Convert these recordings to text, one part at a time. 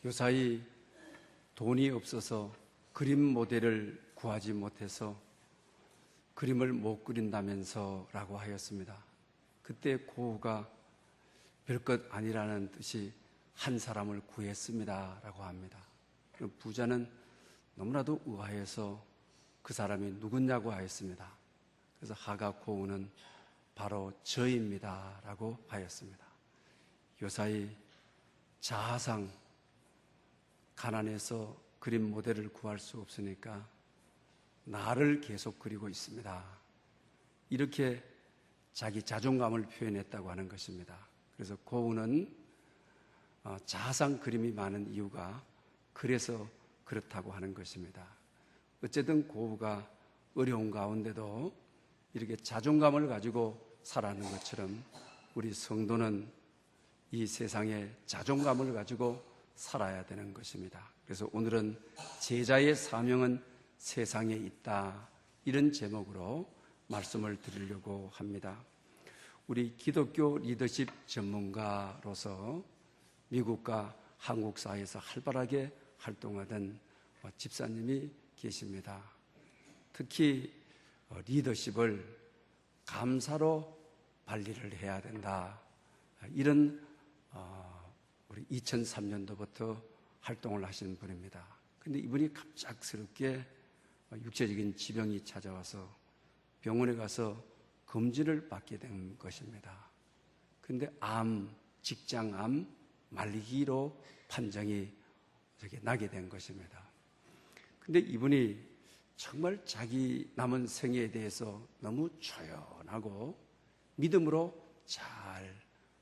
요사이 돈이 없어서 그림 모델을 구하지 못해서 그림을 못 그린다면서 라고 하였습니다. 그때 고우가 별것 아니라는 듯이 한 사람을 구했습니다 라고 합니다. 부자는 너무나도 의아해서 그 사람이 누구냐고 하였습니다. 그래서 하가 고우는 바로 저입니다 라고 하였습니다. 요사이 자하상, 가난해서 그림 모델을 구할 수 없으니까 나를 계속 그리고 있습니다. 이렇게 자기 자존감을 표현했다고 하는 것입니다. 그래서 고우는 자하상 그림이 많은 이유가 그래서 그렇다고 하는 것입니다. 어쨌든 고우가 어려운 가운데도 이렇게 자존감을 가지고 살아가는 것처럼 우리 성도는 이 세상에 자존감을 가지고 살아야 되는 것입니다. 그래서 오늘은 제자의 사명은 세상에 있다, 이런 제목으로 말씀을 드리려고 합니다. 우리 기독교 리더십 전문가로서 미국과 한국 사회에서 활발하게 활동하던 집사님이 계십니다. 특히 리더십을 감사로 관리를 해야 된다, 이런 우리 2003년도부터 활동을 하시는 분입니다. 근데 이분이 갑작스럽게 육체적인 지병이 찾아와서 병원에 가서 검진을 받게 된 것입니다. 근데 암, 직장암, 말기로 판정이 나게 된 것입니다. 근데 이분이 정말 자기 남은 생애에 대해서 너무 조연하고 믿음으로 잘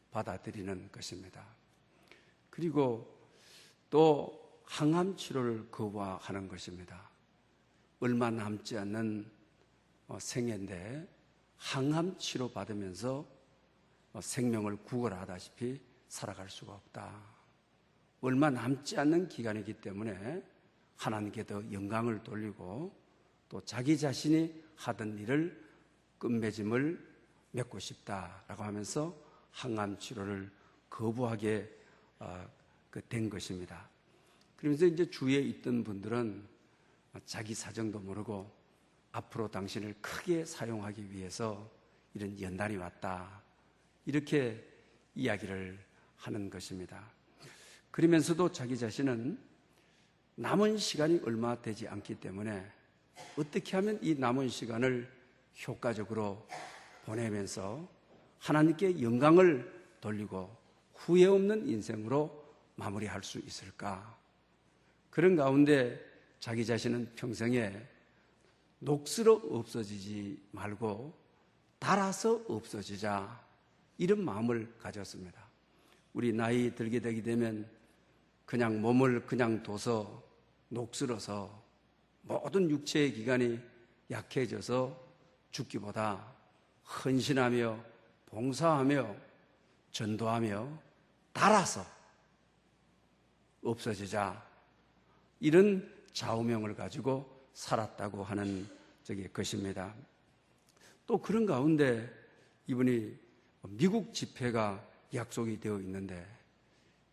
받아들이는 것입니다. 그리고 또 항암 치료를 거부하는 것입니다. 얼마 남지 않는 생애인데 항암 치료 받으면서 생명을 구걸하다시피 살아갈 수가 없다. 얼마 남지 않는 기간이기 때문에 하나님께 더 영광을 돌리고 또 자기 자신이 하던 일을 끝맺음을 맺고 싶다라고 하면서 항암 치료를 거부하게 된 것입니다. 그러면서 이제 주위에 있던 분들은 자기 사정도 모르고 앞으로 당신을 크게 사용하기 위해서 이런 연단이 왔다, 이렇게 이야기를 하는 것입니다. 그러면서도 자기 자신은 남은 시간이 얼마 되지 않기 때문에 어떻게 하면 이 남은 시간을 효과적으로 보내면서 하나님께 영광을 돌리고 후회 없는 인생으로 마무리할 수 있을까? 그런 가운데 자기 자신은 평생에 녹슬어 없어지지 말고 닳아서 없어지자, 이런 마음을 가졌습니다. 우리 나이 들게 되게 되면 그냥 몸을 그냥 둬서 녹슬어서 모든 육체의 기관이 약해져서 죽기보다 헌신하며 봉사하며 전도하며 닳아서 없어지자, 이런 좌우명을 가지고 살았다고 하는 것입니다. 또 그런 가운데 이분이 미국 집회가 약속이 되어 있는데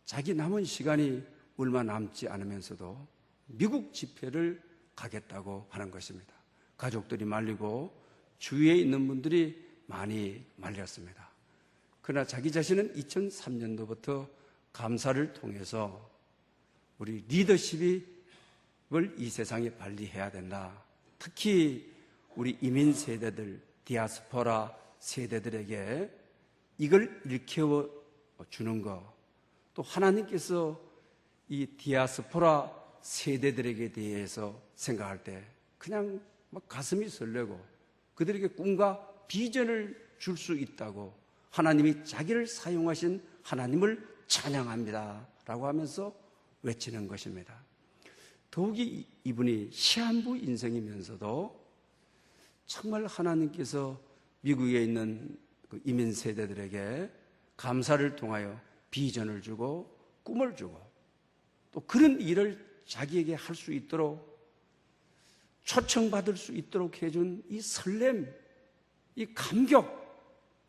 자기 남은 시간이 얼마 남지 않으면서도 미국 집회를 가겠다고 하는 것입니다. 가족들이 말리고 주위에 있는 분들이 많이 말렸습니다. 그러나 자기 자신은 2003년도부터 감사를 통해서 우리 리더십을 이 세상에 관리해야 된다. 특히 우리 이민 세대들, 디아스포라 세대들에게 이걸 일깨워 주는 것, 또 하나님께서 이 디아스포라 세대들에게 대해서 생각할 때 그냥 막 가슴이 설레고 그들에게 꿈과 비전을 줄 수 있다고, 하나님이 자기를 사용하신 하나님을 찬양합니다 라고 하면서 외치는 것입니다. 더욱이 이분이 시한부 인생이면서도 정말 하나님께서 미국에 있는 그 이민 세대들에게 감사를 통하여 비전을 주고 꿈을 주고 또 그런 일을 자기에게 할 수 있도록 초청받을 수 있도록 해준 이 설렘, 이 감격,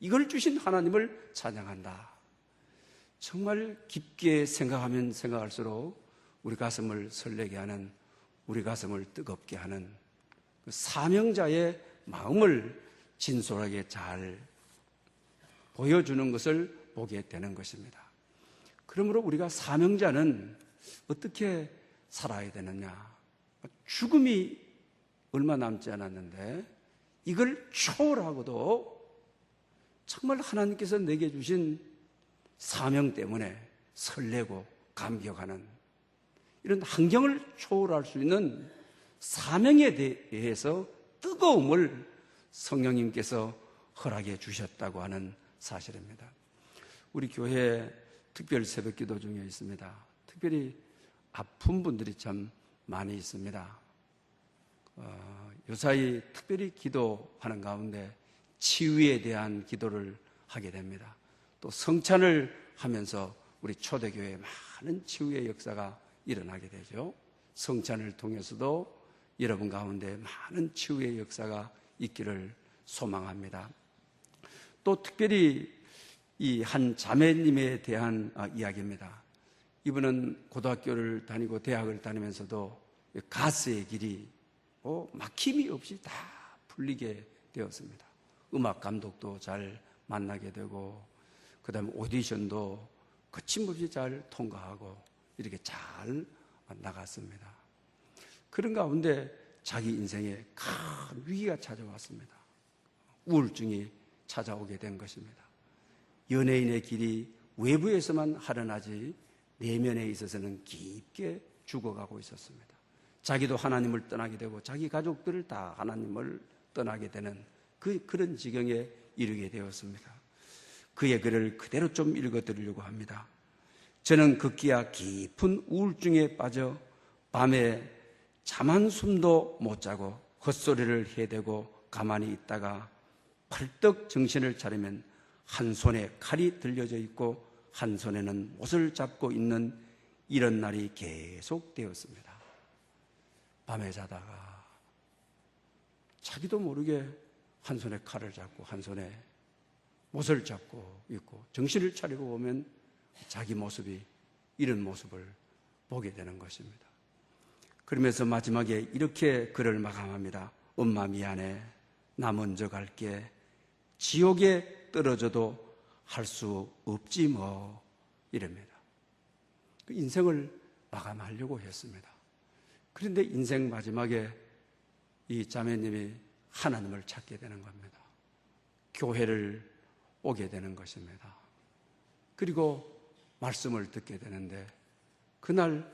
이걸 주신 하나님을 찬양한다. 정말 깊게 생각하면 생각할수록 우리 가슴을 설레게 하는, 우리 가슴을 뜨겁게 하는 그 사명자의 마음을 진솔하게 잘 보여주는 것을 보게 되는 것입니다. 그러므로 우리가 사명자는 어떻게 살아야 되느냐? 죽음이 얼마 남지 않았는데 이걸 초월하고도 정말 하나님께서 내게 주신 사명 때문에 설레고 감격하는 이런 환경을 초월할 수 있는 사명에 대해서 뜨거움을 성령님께서 허락해 주셨다고 하는 사실입니다. 우리 교회 특별 새벽 기도 중에 있습니다. 특별히 아픈 분들이 참 많이 있습니다. 요사이 특별히 기도하는 가운데 치유에 대한 기도를 하게 됩니다. 또 성찬을 하면서 우리 초대교회에 많은 치유의 역사가 일어나게 되죠. 성찬을 통해서도 여러분 가운데 많은 치유의 역사가 있기를 소망합니다. 또 특별히 이 한 자매님에 대한 이야기입니다. 이분은 고등학교를 다니고 대학을 다니면서도 가스의 길이 막힘이 없이 다 풀리게 되었습니다. 음악 감독도 잘 만나게 되고, 그 다음에 오디션도 거침없이 잘 통과하고 이렇게 잘 나갔습니다. 그런 가운데 자기 인생에 큰 위기가 찾아왔습니다. 우울증이 찾아오게 된 것입니다. 연예인의 길이 외부에서만 하려나지 내면에 있어서는 깊게 죽어가고 있었습니다. 자기도 하나님을 떠나게 되고 자기 가족들을 다 하나님을 떠나게 되는 그런 지경에 이르게 되었습니다. 그의 글을 그대로 좀 읽어드리려고 합니다. 저는 급기야 깊은 우울증에 빠져 밤에 잠 한숨도 못 자고 헛소리를 해대고 가만히 있다가 벌떡 정신을 차리면 한 손에 칼이 들려져 있고 한 손에는 못을 잡고 있는 이런 날이 계속되었습니다. 밤에 자다가 자기도 모르게 한 손에 칼을 잡고 한 손에 못을 잡고 있고 정신을 차리고 보면 자기 모습이 이런 모습을 보게 되는 것입니다. 그러면서 마지막에 이렇게 글을 마감합니다. 엄마 미안해. 나 먼저 갈게. 지옥에 떨어져도 할 수 없지 뭐. 이랍니다. 그 인생을 마감하려고 했습니다. 그런데 인생 마지막에 이 자매님이 하나님을 찾게 되는 겁니다. 교회를 오게 되는 것입니다. 그리고 말씀을 듣게 되는데 그날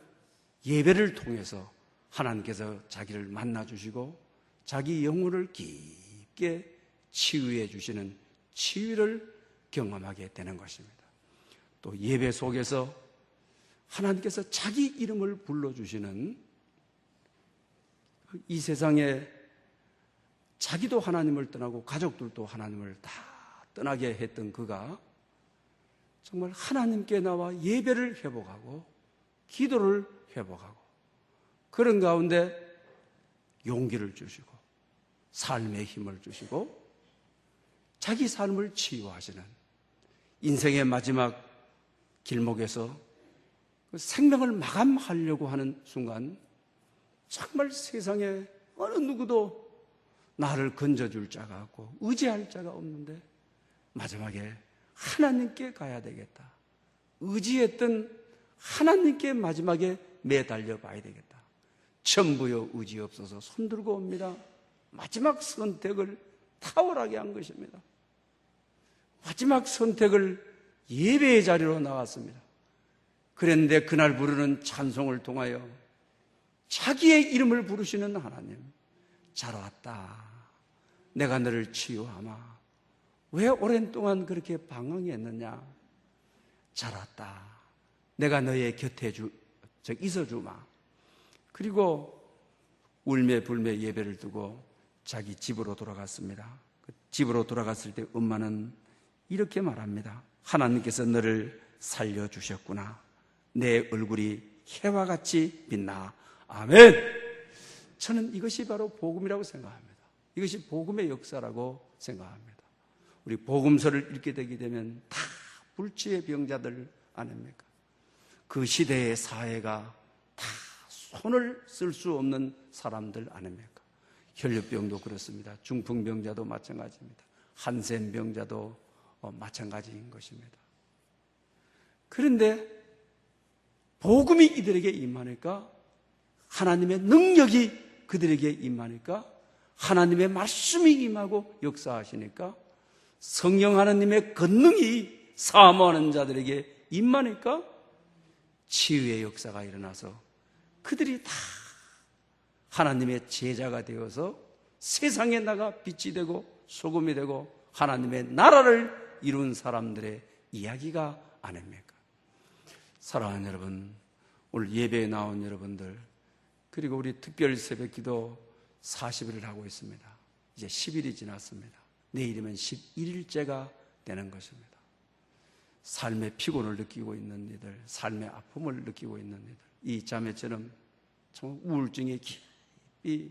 예배를 통해서 하나님께서 자기를 만나주시고 자기 영혼을 깊게 치유해 주시는 치유를 경험하게 되는 것입니다. 또 예배 속에서 하나님께서 자기 이름을 불러주시는 이 세상에 자기도 하나님을 떠나고 가족들도 하나님을 다 떠나게 했던 그가 정말 하나님께 나와 예배를 회복하고 기도를 회복하고 그런 가운데 용기를 주시고 삶의 힘을 주시고 자기 삶을 치유하시는 인생의 마지막 길목에서 생명을 마감하려고 하는 순간 정말 세상에 어느 누구도 나를 건져줄 자가 없고 의지할 자가 없는데 마지막에 하나님께 가야 되겠다. 의지했던 하나님께 마지막에 매달려 봐야 되겠다. 전부여 의지 없어서 손들고 옵니다. 마지막 선택을 탁월하게 한 것입니다. 마지막 선택을 예배의 자리로 나왔습니다. 그런데 그날 부르는 찬송을 통하여 자기의 이름을 부르시는 하나님, 잘 왔다. 내가 너를 치유하마. 왜 오랜 동안 그렇게 방황했느냐? 잘 왔다. 내가 너의 곁에 있어주마. 그리고 울며 불며 예배를 두고 자기 집으로 돌아갔습니다. 집으로 돌아갔을 때 엄마는 이렇게 말합니다. 하나님께서 너를 살려주셨구나. 내 얼굴이 해와 같이 빛나. 아멘. 저는 이것이 바로 복음이라고 생각합니다. 이것이 복음의 역사라고 생각합니다. 우리 복음서를 읽게 되게 되면 다 불치의 병자들 아닙니까? 그 시대의 사회가 다 손을 쓸 수 없는 사람들 아닙니까? 혈류병도 그렇습니다. 중풍병자도 마찬가지입니다. 한센병자도 마찬가지인 것입니다. 그런데 복음이 이들에게 임하니까, 하나님의 능력이 그들에게 임하니까, 하나님의 말씀이 임하고 역사하시니까, 성령 하나님의 권능이 사모하는 자들에게 임하니까 치유의 역사가 일어나서 그들이 다 하나님의 제자가 되어서 세상에 나가 빛이 되고 소금이 되고 하나님의 나라를 이룬 사람들의 이야기가 아닙니까? 사랑하는 여러분, 오늘 예배에 나온 여러분들, 그리고 우리 특별 새벽기도 40일을 하고 있습니다. 이제 10일이 지났습니다. 내일이면 11일째가 되는 것입니다. 삶의 피곤을 느끼고 있는 이들, 삶의 아픔을 느끼고 있는 이들, 이 자매처럼 정말 우울증에 깊이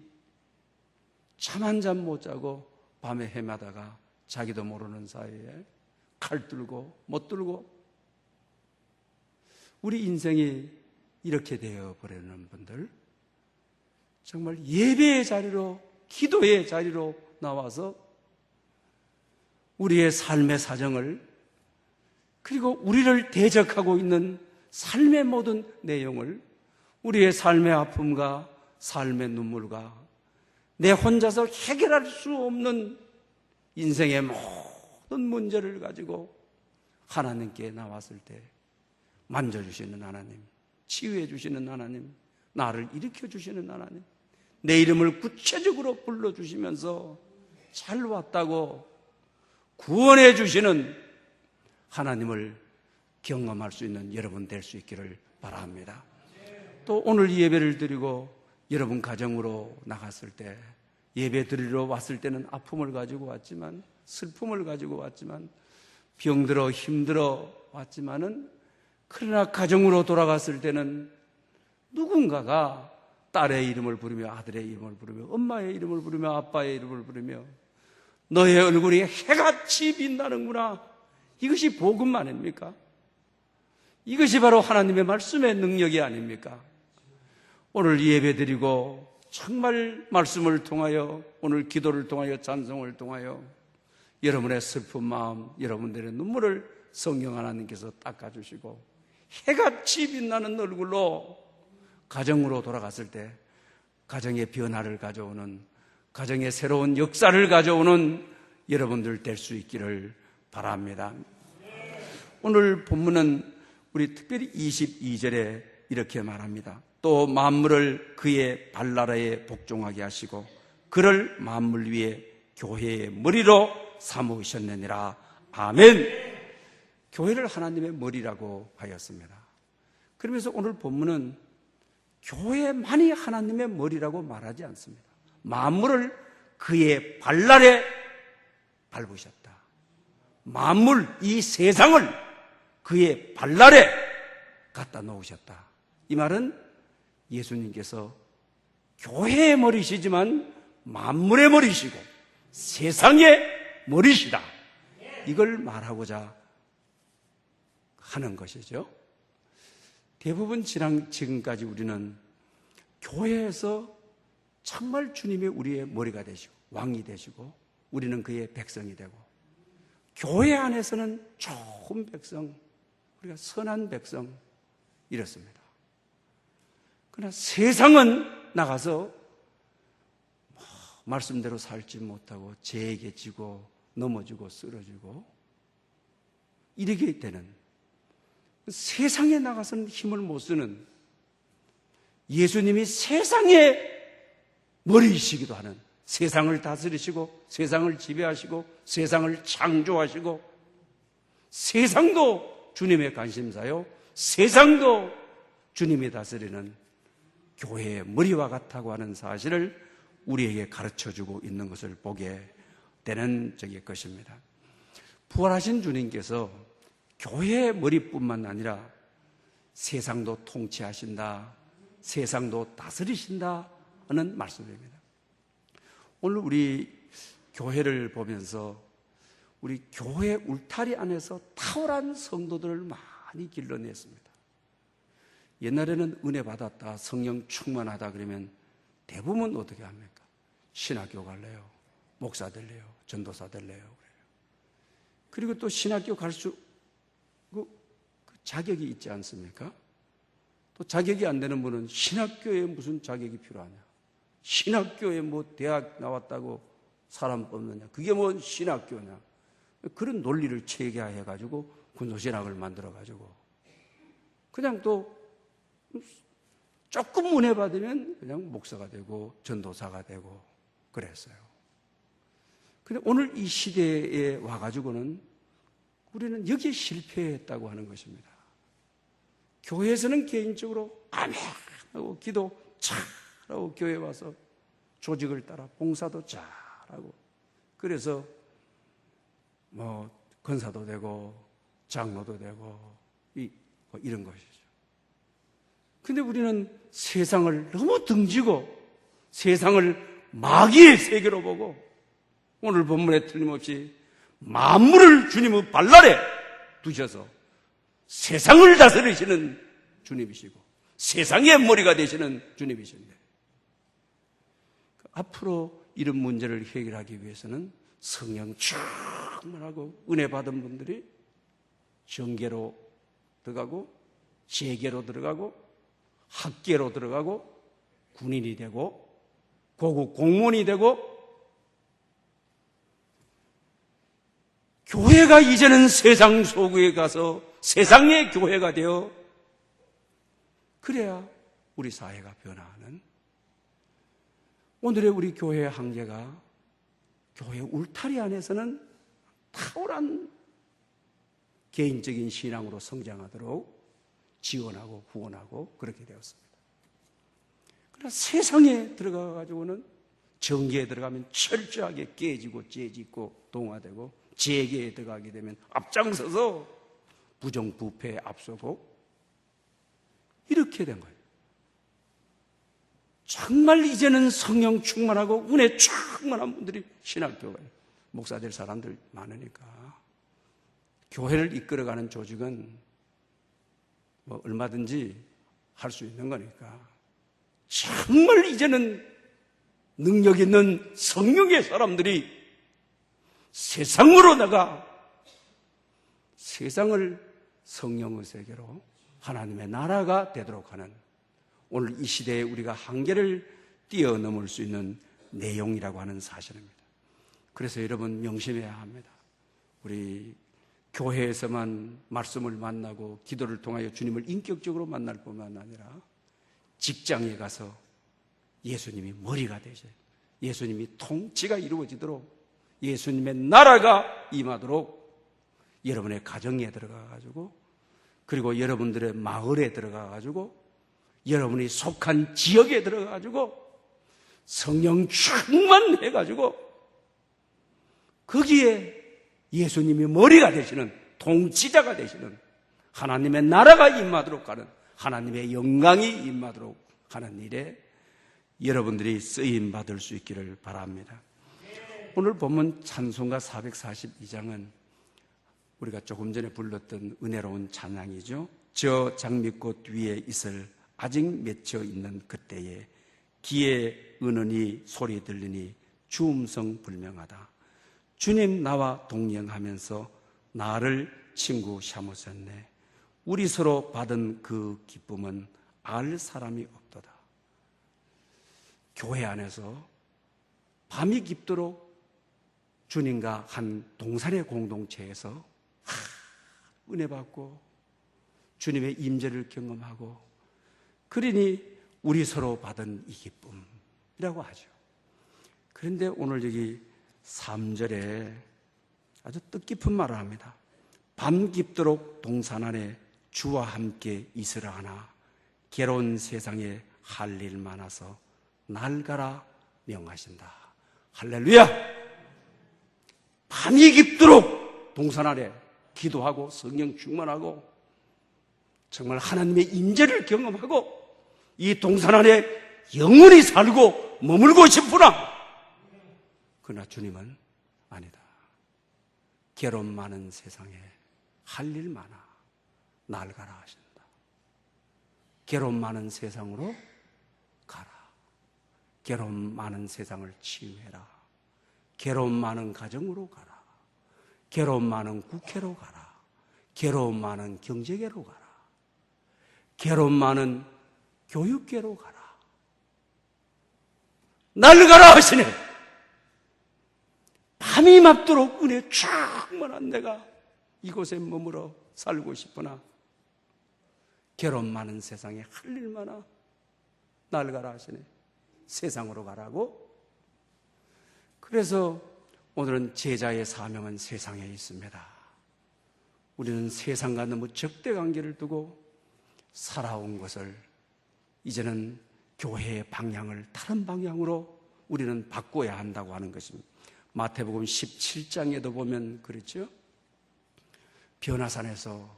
잠 한 잠 못 자고 밤에 헤매다가 자기도 모르는 사이에 칼 들고 못 들고 우리 인생이 이렇게 되어버리는 분들, 정말 예배의 자리로, 기도의 자리로 나와서 우리의 삶의 사정을, 그리고 우리를 대적하고 있는 삶의 모든 내용을, 우리의 삶의 아픔과 삶의 눈물과 내 혼자서 해결할 수 없는 인생의 모든 문제를 가지고 하나님께 나왔을 때 만져주시는 하나님, 치유해 주시는 하나님, 나를 일으켜 주시는 하나님, 내 이름을 구체적으로 불러주시면서 잘 왔다고 구원해 주시는 하나님을 경험할 수 있는 여러분 될 수 있기를 바랍니다. 또 오늘 예배를 드리고 여러분 가정으로 나갔을 때, 예배 드리러 왔을 때는 아픔을 가지고 왔지만, 슬픔을 가지고 왔지만, 병들어 힘들어 왔지만은, 그러나 가정으로 돌아갔을 때는 누군가가 딸의 이름을 부르며, 아들의 이름을 부르며, 엄마의 이름을 부르며, 아빠의 이름을 부르며, 너의 얼굴이 해같이 빛나는구나. 이것이 복음 아닙니까? 이것이 바로 하나님의 말씀의 능력이 아닙니까? 오늘 예배드리고 정말 말씀을 통하여, 오늘 기도를 통하여, 찬송을 통하여 여러분의 슬픈 마음, 여러분들의 눈물을 성령 하나님께서 닦아주시고 해같이 빛나는 얼굴로 가정으로 돌아갔을 때 가정의 변화를 가져오는, 가정의 새로운 역사를 가져오는 여러분들 될 수 있기를 바랍니다. 오늘 본문은 우리 특별히 22절에 이렇게 말합니다. 또 만물을 그의 발나라에 복종하게 하시고 그를 만물 위에 교회의 머리로 삼으셨느니라. 아멘. 교회를 하나님의 머리라고 하였습니다. 그러면서 오늘 본문은 교회만이 하나님의 머리라고 말하지 않습니다. 만물을 그의 발날에 밟으셨다. 만물, 이 세상을 그의 발날에 갖다 놓으셨다. 이 말은 예수님께서 교회의 머리시지만 만물의 머리시고 세상의 머리시다. 이걸 말하고자 하는 것이죠. 대부분 지금까지 우리는 교회에서 정말 주님이 우리의 머리가 되시고 왕이 되시고 우리는 그의 백성이 되고, 교회 안에서는 좋은 백성, 우리가 선한 백성 이렇습니다. 그러나 세상은 나가서 말씀대로 살지 못하고 죄에게 지고 넘어지고 쓰러지고 이렇게 되는, 세상에 나가서는 힘을 못 쓰는, 예수님이 세상의 머리이시기도 하는, 세상을 다스리시고 세상을 지배하시고 세상을 창조하시고 세상도 주님의 관심사요, 세상도 주님이 다스리는 교회의 머리와 같다고 하는 사실을 우리에게 가르쳐주고 있는 것을 보게 되는 적일 것입니다. 부활하신 주님께서 교회의 머리뿐만 아니라 세상도 통치하신다, 세상도 다스리신다 하는 말씀입니다. 오늘 우리 교회를 보면서 우리 교회 울타리 안에서 탁월한 성도들을 많이 길러냈습니다. 옛날에는 은혜 받았다, 성령 충만하다 그러면 대부분 어떻게 합니까? 신학교 갈래요, 목사 될래요, 전도사 될래요. 그리고 또 신학교 갈 수 그 자격이 있지 않습니까? 또 자격이 안 되는 분은 신학교에 무슨 자격이 필요하냐? 신학교에 뭐 대학 나왔다고 사람 뽑느냐? 그게 뭔 신학교냐? 그런 논리를 체계화해가지고 군소신학을 만들어가지고 그냥 또 조금 은혜 받으면 그냥 목사가 되고 전도사가 되고 그랬어요. 근데 오늘 이 시대에 와가지고는 우리는 여기에 실패했다고 하는 것입니다. 교회에서는 개인적으로 아멘 하고 기도 잘하고 교회 와서 조직을 따라 봉사도 잘하고 그래서 뭐 권사도 되고 장로도 되고 이런 것이죠. 근데 우리는 세상을 너무 등지고 세상을 마귀의 세계로 보고 오늘 본문에 틀림없이 만물을 주님의 발날에 두셔서 세상을 다스리시는 주님이시고 세상의 머리가 되시는 주님이신데 앞으로 이런 문제를 해결하기 위해서는 성령 충만하고 은혜 받은 분들이 정계로 들어가고 재계로 들어가고 학계로 들어가고 군인이 되고 고급 공무원이 되고 교회가 이제는 세상 속에 가서 세상의 교회가 되어 그래야 우리 사회가 변화하는 오늘의 우리 교회의 한계가 교회 울타리 안에서는 탁월한 개인적인 신앙으로 성장하도록 지원하고 후원하고 그렇게 되었습니다. 그러나 세상에 들어가가지고는 정계에 들어가면 철저하게 깨지고 째짓고 동화되고 재계에 들어가게 되면 앞장서서 부정부패에 앞서고 이렇게 된 거예요. 정말 이제는 성령 충만하고 은혜 충만한 분들이 신학교에 목사 될 사람들 많으니까 교회를 이끌어가는 조직은 뭐 얼마든지 할 수 있는 거니까 정말 이제는 능력 있는 성령의 사람들이 세상으로 나가 세상을 성령의 세계로 하나님의 나라가 되도록 하는 오늘 이 시대에 우리가 한계를 뛰어넘을 수 있는 내용이라고 하는 사실입니다. 그래서 여러분 명심해야 합니다. 우리 교회에서만 말씀을 만나고 기도를 통하여 주님을 인격적으로 만날 뿐만 아니라 직장에 가서 예수님이 머리가 되셔야 예수님이 통치가 이루어지도록 예수님의 나라가 임하도록 여러분의 가정에 들어가가지고 그리고 여러분들의 마을에 들어가가지고 여러분이 속한 지역에 들어가가지고 성령 충만해가지고 거기에 예수님이 머리가 되시는 통치자가 되시는 하나님의 나라가 임하도록 하는 하나님의 영광이 임하도록 하는 일에 여러분들이 쓰임받을 수 있기를 바랍니다. 오늘 본문 찬송가 442장은 우리가 조금 전에 불렀던 은혜로운 찬양이죠. 저 장미꽃 위에 있을 아직 맺혀 있는 그때에 귀에 은은히 소리 들리니 주음성 불명하다. 주님 나와 동행하면서 나를 친구 삼으셨네. 우리 서로 받은 그 기쁨은 알 사람이 없도다. 교회 안에서 밤이 깊도록 주님과 한 동산의 공동체에서 은혜 받고 주님의 임재를 경험하고 그러니 우리 서로 받은 이 기쁨이라고 하죠. 그런데 오늘 여기 3절에 아주 뜻깊은 말을 합니다. 밤 깊도록 동산 안에 주와 함께 있으라 하나 괴로운 세상에 할 일 많아서 날 가라 명하신다. 할렐루야! 밤이 깊도록 동산 아래 기도하고 성령 충만하고 정말 하나님의 임재를 경험하고 이 동산 안에 영원히 살고 머물고 싶으나 그러나 주님은 아니다. 괴로움 많은 세상에 할 일 많아 날 가라 하신다. 괴로움 많은 세상으로 가라. 괴로움 많은 세상을 치유해라. 괴로움 많은 가정으로 가라. 괴로움 많은 국회로 가라. 괴로움 많은 경제계로 가라. 괴로움 많은 교육계로 가라. 날 가라 하시네. 밤이 맙도록 은혜 충만한 내가 이곳에 머물러 살고 싶으나 괴로움 많은 세상에 할 일 많아. 날 가라 하시네. 세상으로 가라고. 그래서 오늘은 제자의 사명은 세상에 있습니다. 우리는 세상과 너무 적대관계를 두고 살아온 것을 이제는 교회의 방향을 다른 방향으로 우리는 바꿔야 한다고 하는 것입니다. 마태복음 17장에도 보면 그렇죠. 변화산에서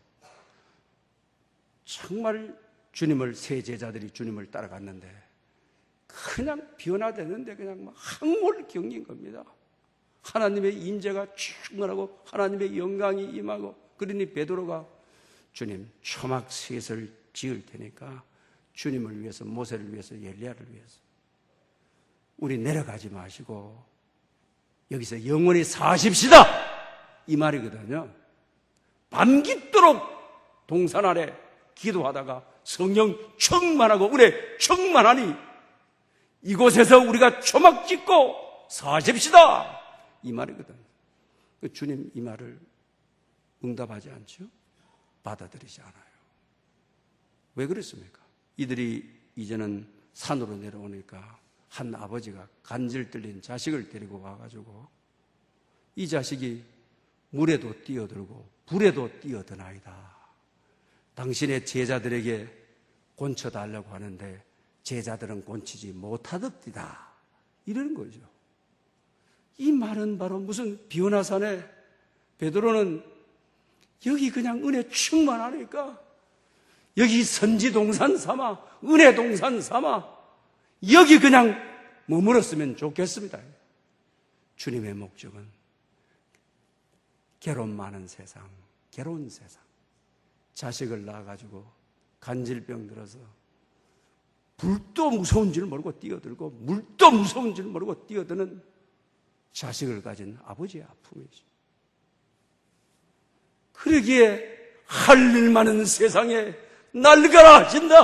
정말 주님을, 세 제자들이 주님을 따라갔는데 그냥 변화되는데 그냥 막 항몰경인 겁니다. 하나님의 임재가 충만하고 하나님의 영광이 임하고, 그러니 베드로가 주님 초막셋을 지을 테니까 주님을 위해서, 모세를 위해서, 엘리야를 위해서 우리 내려가지 마시고 여기서 영원히 사십시다, 이 말이거든요. 밤깃도록 동산 아래 기도하다가 성령 충만하고 은혜 충만하니 이곳에서 우리가 초막 짓고 사십시다, 이 말이거든. 주님 이 말을 응답하지 않죠? 받아들이지 않아요. 왜 그렇습니까? 이들이 이제는 산으로 내려오니까 한 아버지가 간질 뚫린 자식을 데리고 와가지고 이 자식이 물에도 뛰어들고 불에도 뛰어드나이다. 당신의 제자들에게 곤쳐달라고 하는데 제자들은 곤치지 못하듯이다, 이러는 거죠. 이 말은 바로 무슨 변화산에 베드로는 여기 그냥 은혜 충만하니까 여기 선지동산 삼아, 은혜동산 삼아 여기 그냥 머물렀으면 좋겠습니다. 주님의 목적은 괴로움 많은 세상, 괴로운 세상, 자식을 낳아가지고 간질병 들어서 불도 무서운 줄 모르고 뛰어들고 물도 무서운 줄 모르고 뛰어드는 자식을 가진 아버지의 아픔이죠. 그러기에 할 일 많은 세상에 날가라 하신다.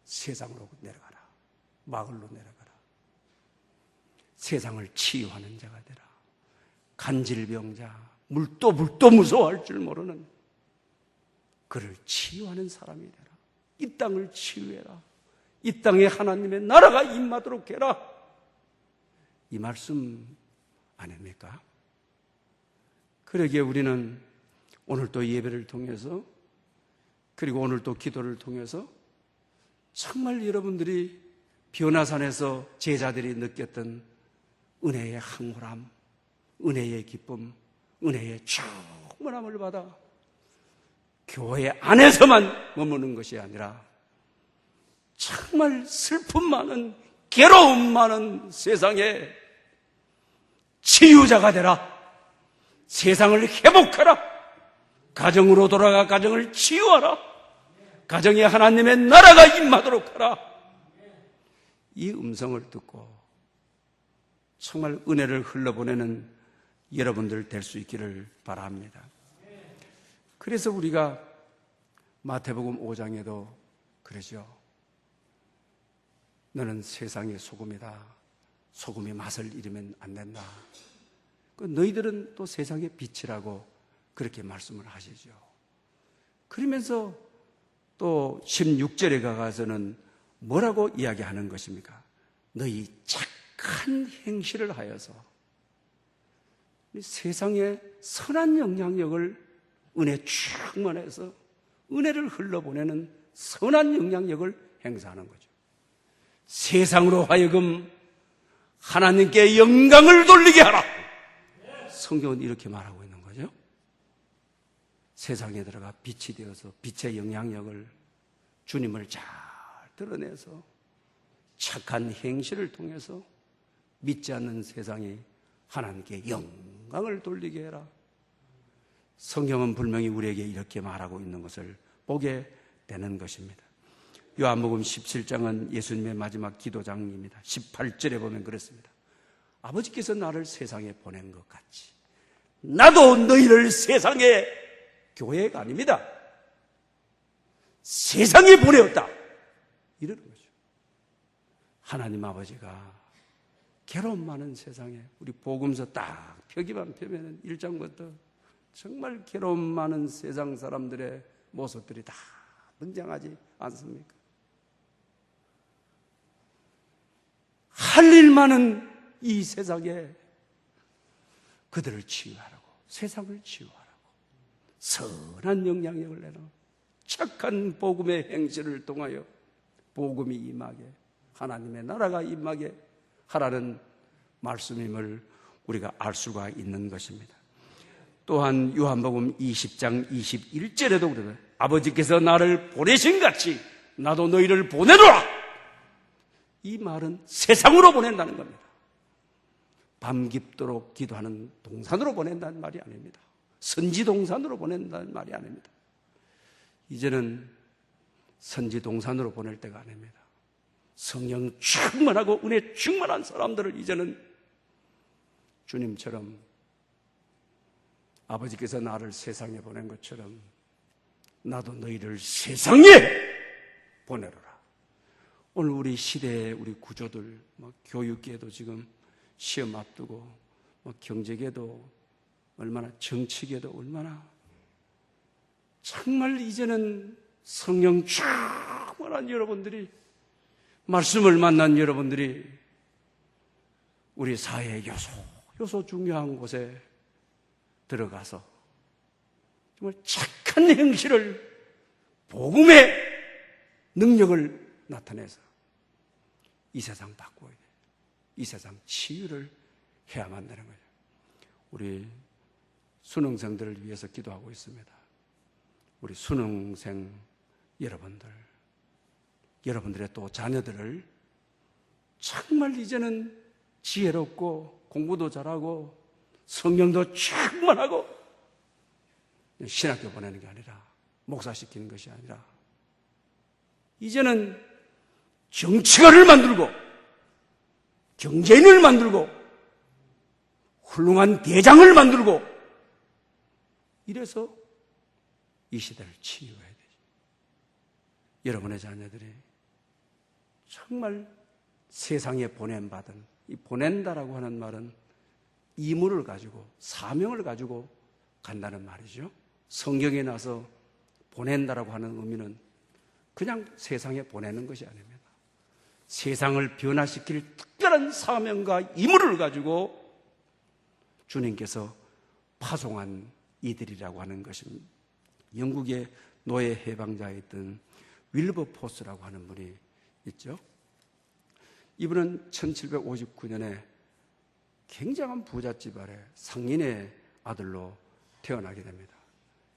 세상으로 내려가라. 마을로 내려가라. 세상을 치유하는 자가 되라. 간질병자, 물도 무서워할 줄 모르는 그를 치유하는 사람이 되라. 이 땅을 치유해라. 이 땅에 하나님의 나라가 임하도록 해라. 이 말씀 아닙니까? 그러기에 우리는 오늘 또 예배를 통해서, 그리고 오늘 또 기도를 통해서 정말 여러분들이 변화산에서 제자들이 느꼈던 은혜의 황홀함, 은혜의 기쁨, 은혜의 충만함을 받아 교회 안에서만 머무는 것이 아니라 정말 슬픔 많은, 괴로움 많은 세상에 치유자가 되라. 세상을 회복하라. 가정으로 돌아가 가정을 치유하라. 가정에 하나님의 나라가 임하도록 하라. 이 음성을 듣고 정말 은혜를 흘러보내는 여러분들 될 수 있기를 바랍니다. 그래서 우리가 마태복음 5장에도 그러죠. 너는 세상의 소금이다. 소금이 맛을 잃으면 안 된다. 너희들은 또 세상의 빛이라고 그렇게 말씀을 하시죠. 그러면서 또 16절에 가서는 뭐라고 이야기하는 것입니까? 너희 착한 행실을 하여서 세상에 선한 영향력을, 은혜 충만해서 은혜를 흘러보내는 선한 영향력을 행사하는 거죠. 세상으로 하여금 하나님께 영광을 돌리게 하라. 성경은 이렇게 말하고 있는 거죠. 세상에 들어가 빛이 되어서 빛의 영향력을, 주님을 잘 드러내서 착한 행실을 통해서 믿지 않는 세상이 하나님께 영광을 돌리게 해라. 성경은 분명히 우리에게 이렇게 말하고 있는 것을 보게 되는 것입니다. 요한복음 17장은 예수님의 마지막 기도장입니다. 18절에 보면 그렇습니다. 아버지께서 나를 세상에 보낸 것 같이 나도 너희를 세상에, 교회가 아닙니다, 세상에 보내었다, 이러는 거죠. 하나님 아버지가 괴로움 많은 세상에, 우리 복음서 딱 펴기만 펴면 1장부터 정말 괴로움 많은 세상 사람들의 모습들이 다 등장하지 않습니까? 할 일 많은 이 세상에 그들을 치유하라고, 세상을 치유하라고 선한 영향력을 내는 착한 복음의 행실을 통하여 복음이 임하게, 하나님의 나라가 임하게 하라는 말씀임을 우리가 알 수가 있는 것입니다. 또한 요한복음 20장 21절에도 그러죠. 아버지께서 나를 보내신 같이 나도 너희를 보내노라. 이 말은 세상으로 보낸다는 겁니다. 밤 깊도록 기도하는 동산으로 보낸다는 말이 아닙니다. 선지 동산으로 보낸다는 말이 아닙니다. 이제는 선지 동산으로 보낼 때가 아닙니다. 성령 충만하고 은혜 충만한 사람들을 이제는 주님처럼, 아버지께서 나를 세상에 보낸 것처럼 나도 너희를 세상에 보내노라. 오늘 우리 시대의 우리 구조들, 교육계도 지금 시험 앞두고, 경제계도 얼마나, 정치계도 얼마나, 정말 이제는 성령 충만한 여러분들이, 말씀을 만난 여러분들이 우리 사회의 요소 중요한 곳에 들어가서 정말 착한 행실을, 복음의 능력을 나타내서 이 세상 바꾸어야 돼. 이 세상 치유를 해야만 되는 거죠. 우리 수능생들을 위해서 기도하고 있습니다. 우리 수능생 여러분들의 또 자녀들을 정말 이제는 지혜롭고 공부도 잘하고 성령도 충만하고 신학교 보내는 게 아니라, 목사시키는 것이 아니라, 이제는 정치가를 만들고 경제인을 만들고 훌륭한 대장을 만들고, 이래서 이 시대를 치유해야 되죠. 여러분의 자녀들이 정말 세상에 보낸받은, 이 보낸다라고 하는 말은 임무를 가지고, 사명을 가지고 간다는 말이죠. 성경에 나서 보낸다라고 하는 의미는 그냥 세상에 보내는 것이 아닙니다. 세상을 변화시킬 특별한 사명과 임무를 가지고 주님께서 파송한 이들이라고 하는 것입니다. 영국의 노예 해방자였던 윌버포스라고 하는 분이 있죠. 이분은 1759년에 굉장한 부잣집 아래 상인의 아들로 태어나게 됩니다.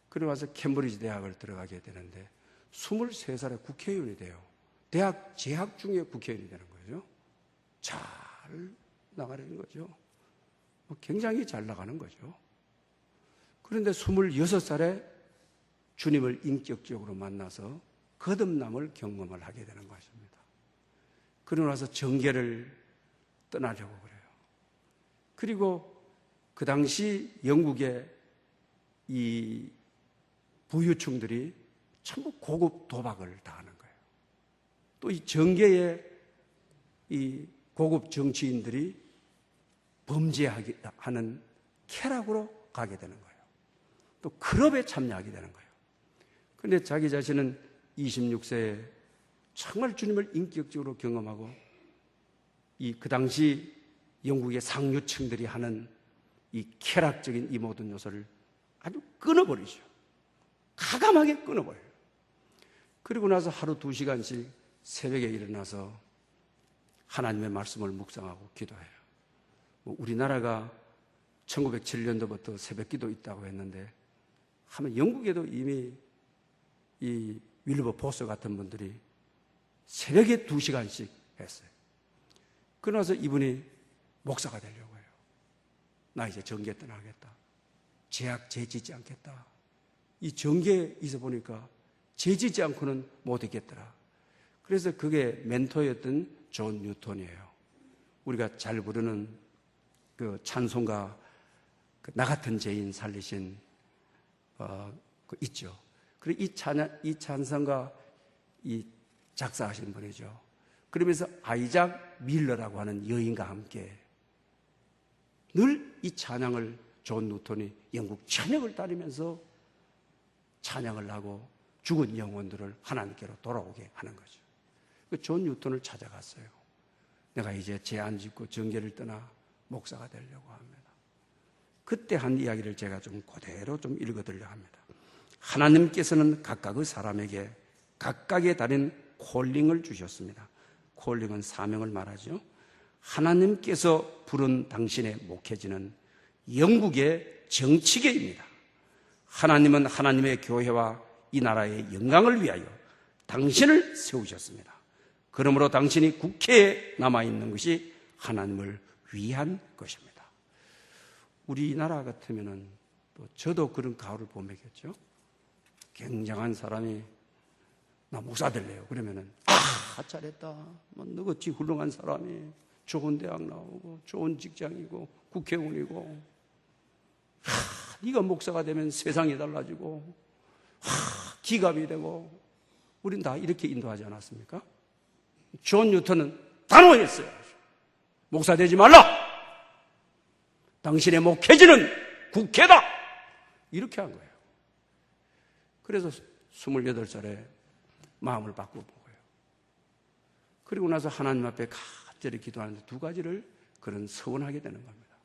그리고 와서 캠브리지 대학을 들어가게 되는데 23살에 국회의원이 돼요. 대학 재학 중에 국회의원이 되는 거죠. 잘 나가는 거죠. 굉장히 잘 나가는 거죠. 그런데 26살에 주님을 인격적으로 만나서 거듭남을 경험을 하게 되는 것입니다. 그러고 나서 정계를 떠나려고 그래요. 그리고 그 당시 영국의 이 부유층들이 전부 고급 도박을 당하는 거예요. 또 이 정계의 이 고급 정치인들이 범죄하는 쾌락으로 가게 되는 거예요. 또 클럽에 참여하게 되는 거예요. 그런데 자기 자신은 26세에 정말 주님을 인격적으로 경험하고 그 당시 영국의 상류층들이 하는 이 쾌락적인 이 모든 요소를 아주 끊어버리죠. 가감하게 끊어버려요. 그리고 나서 하루 2시간씩 새벽에 일어나서 하나님의 말씀을 묵상하고 기도해요. 우리나라가 1907년도부터 새벽기도 있다고 했는데 하면 영국에도 이미 이 윌버포스 같은 분들이 새벽에 2시간씩 했어요. 그러나서 이분이 목사가 되려고 해요. 나 이제 정계 떠나겠다. 재학 재짓지 않겠다. 이 정계에 있어 보니까 재짓지 않고는 못 있겠더라. 그래서 그게 멘토였던 존 뉴턴이에요. 우리가 잘 부르는 그 찬송가, 나 같은 죄인 살리신 있죠. 그리고 이 찬송가 작사하신 분이죠. 그러면서 아이작 밀러라고 하는 여인과 함께 늘 이 찬양을 존 뉴턴이 영국 전역을 다니면서 찬양을 하고 죽은 영혼들을 하나님께로 돌아오게 하는 거죠. 그 존 뉴턴을 찾아갔어요. 내가 이제 죄 안 짓고 정죄를 떠나 목사가 되려고 합니다. 그때 한 이야기를 제가 좀 그대로 좀 읽어드리려고 합니다. 하나님께서는 각각의 사람에게 각각의 다른 콜링을 주셨습니다. 콜링은 사명을 말하죠. 하나님께서 부른 당신의 목회지는 영국의 정치계입니다. 하나님은 하나님의 교회와 이 나라의 영광을 위하여 당신을 세우셨습니다. 그러므로 당신이 국회에 남아있는 것이 하나님을 위한 것입니다. 우리나라 같으면은 또 저도 그런 가오를 보매겠죠. 굉장한 사람이 나 목사 될래요. 그러면은 잘했다. 뭐 너같이 훌륭한 사람이 좋은 대학 나오고 좋은 직장이고 국회의원이고 네가 목사가 되면 세상이 달라지고 기갑이 되고 우린 다 이렇게 인도하지 않았습니까? 존 뉴턴은 단호했어요. 목사 되지 말라. 당신의 목회지는 국회다. 이렇게 한 거예요. 그래서 28살에 마음을 바꾸고 거예요. 그리고 나서 하나님 앞에 간절히 기도하는데 두 가지를 그런 서원하게 되는 겁니다.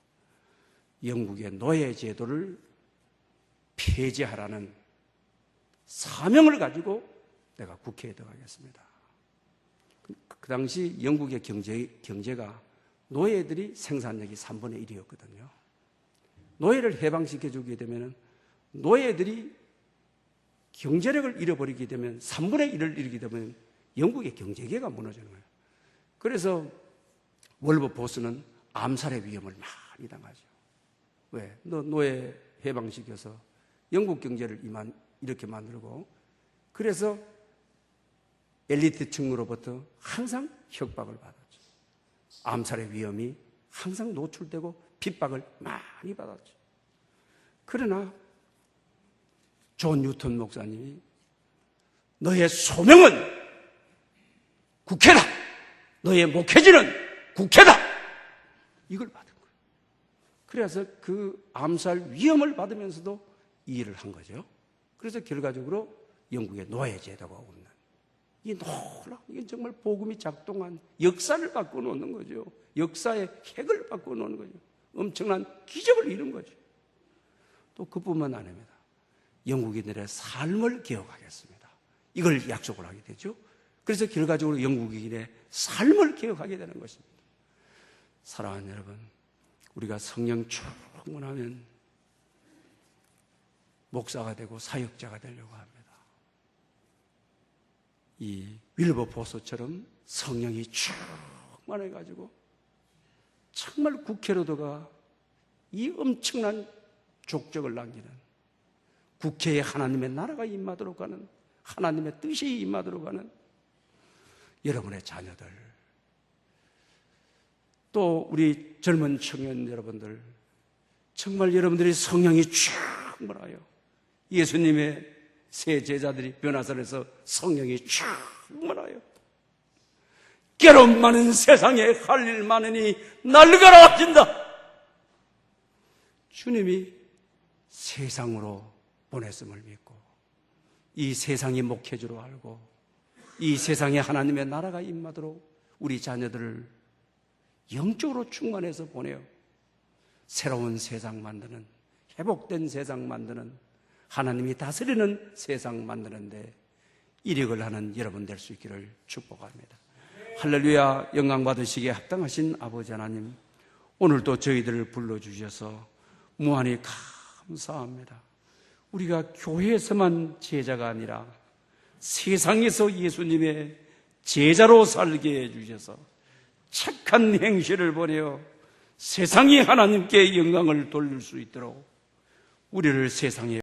영국의 노예 제도를 폐지하라는 사명을 가지고 내가 국회에 들어가겠습니다. 그 당시 영국의 경제가 노예들이 생산력이 3분의 1이었거든요. 노예를 해방시켜주게 되면 노예들이 경제력을 잃어버리게 되면 3분의 1을 잃게 되면 영국의 경제계가 무너지는 거예요. 그래서 월버포스는 암살의 위험을 많이 당하죠. 왜? 너 노예 해방시켜서 영국 경제를 이렇게 만들고 그래서 엘리트층으로부터 항상 협박을 받았죠. 암살의 위험이 항상 노출되고 핍박을 많이 받았죠. 그러나 존 뉴턴 목사님이 너의 소명은 국회다. 너의 목회지는 국회다. 이걸 받은 거예요. 그래서 그 암살 위험을 받으면서도 이 일을 한 거죠. 그래서 결과적으로 영국의 노예 제도가 없는 이게 정말 복음이 작동한 역사를 바꿔놓는 거죠. 역사의 핵을 바꿔놓는 거죠. 엄청난 기적을 이룬 거죠. 또 그뿐만 아닙니다. 영국인들의 삶을 개혁하겠습니다. 이걸 약속을 하게 되죠. 그래서 결과적으로 영국인의 삶을 개혁하게 되는 것입니다. 사랑하는 여러분, 우리가 성령 충만하면 목사가 되고 사역자가 되려고 합니다. 이 윌버포스처럼 성령이 충만해가지고 정말 국회로 들어가 이 엄청난 족적을 남기는 국회에 하나님의 나라가 임하도록 하는 하나님의 뜻이 임하도록 하는 여러분의 자녀들 또 우리 젊은 청년 여러분들 정말 여러분들이 성령이 충만하여 예수님의 새 제자들이 변화산에서 성령이 충만하여 괴로움 많은 세상에 할 일 많으니 날가라 하신다. 주님이 세상으로 보냈음을 믿고 이 세상이 목회주로 알고 이 세상에 하나님의 나라가 임하도록 우리 자녀들을 영적으로 충만해서 보내어 새로운 세상 만드는 회복된 세상 만드는 하나님이 다스리는 세상 만드는데 이력을 하는 여러분 될 수 있기를 축복합니다. 할렐루야. 영광 받으시기에 합당하신 아버지 하나님, 오늘도 저희들을 불러주셔서 무한히 감사합니다. 우리가 교회에서만 제자가 아니라 세상에서 예수님의 제자로 살게 해주셔서 착한 행실을 보내어 세상이 하나님께 영광을 돌릴 수 있도록 우리를 세상에